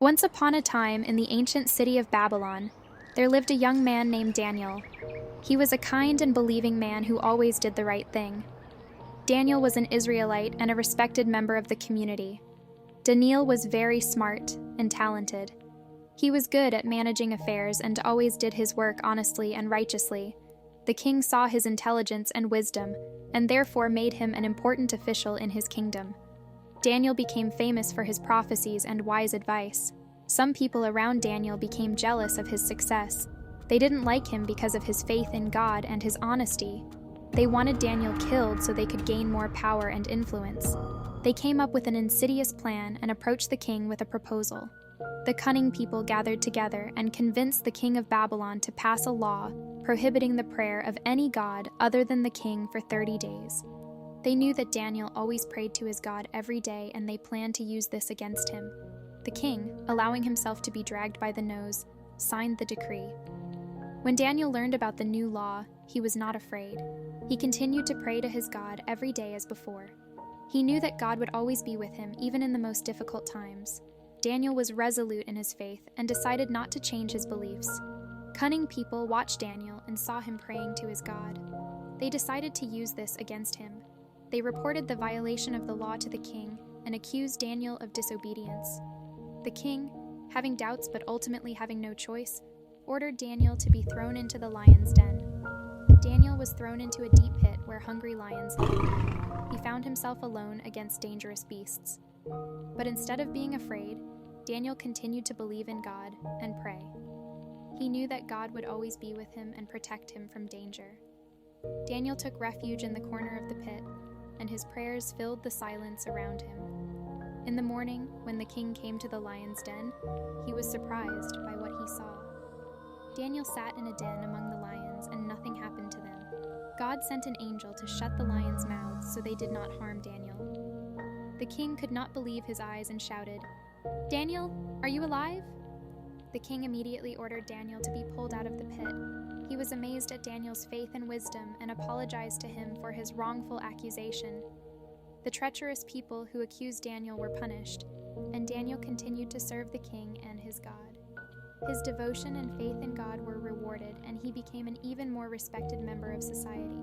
Once upon a time, in the ancient city of Babylon, there lived a young man named Daniel. He was a kind and believing man who always did the right thing. Daniel was an Israelite and a respected member of the community. Daniel was very smart and talented. He was good at managing affairs and always did his work honestly and righteously. The king saw his intelligence and wisdom, and therefore made him an important official in his kingdom. Daniel became famous for his prophecies and wise advice. Some people around Daniel became jealous of his success. They didn't like him because of his faith in God and his honesty. They wanted Daniel killed so they could gain more power and influence. They came up with an insidious plan and approached the king with a proposal. The cunning people gathered together and convinced the king of Babylon to pass a law prohibiting the prayer of any god other than the king for 30 days. They knew that Daniel always prayed to his God every day, and they planned to use this against him. The king, allowing himself to be dragged by the nose, signed the decree. When Daniel learned about the new law, he was not afraid. He continued to pray to his God every day as before. He knew that God would always be with him, even in the most difficult times. Daniel was resolute in his faith and decided not to change his beliefs. Cunning people watched Daniel and saw him praying to his God. They decided to use this against him. They reported the violation of the law to the king and accused Daniel of disobedience. The king, having doubts but ultimately having no choice, ordered Daniel to be thrown into the lion's den. Daniel was thrown into a deep pit where hungry lions lived. He found himself alone against dangerous beasts. But instead of being afraid, Daniel continued to believe in God and pray. He knew that God would always be with him and protect him from danger. Daniel took refuge in the corner of the pit, and his prayers filled the silence around him. In the morning, when the king came to the lion's den, he was surprised by what he saw. Daniel sat in a den among the lions, and nothing happened to them. God sent an angel to shut the lions' mouths so they did not harm Daniel. The king could not believe his eyes and shouted, "Daniel, are you alive?" The king immediately ordered Daniel to be pulled out of the pit. He was amazed at Daniel's faith and wisdom and apologized to him for his wrongful accusation. The treacherous people who accused Daniel were punished, and Daniel continued to serve the king and his God. His devotion and faith in God were rewarded, and he became an even more respected member of society.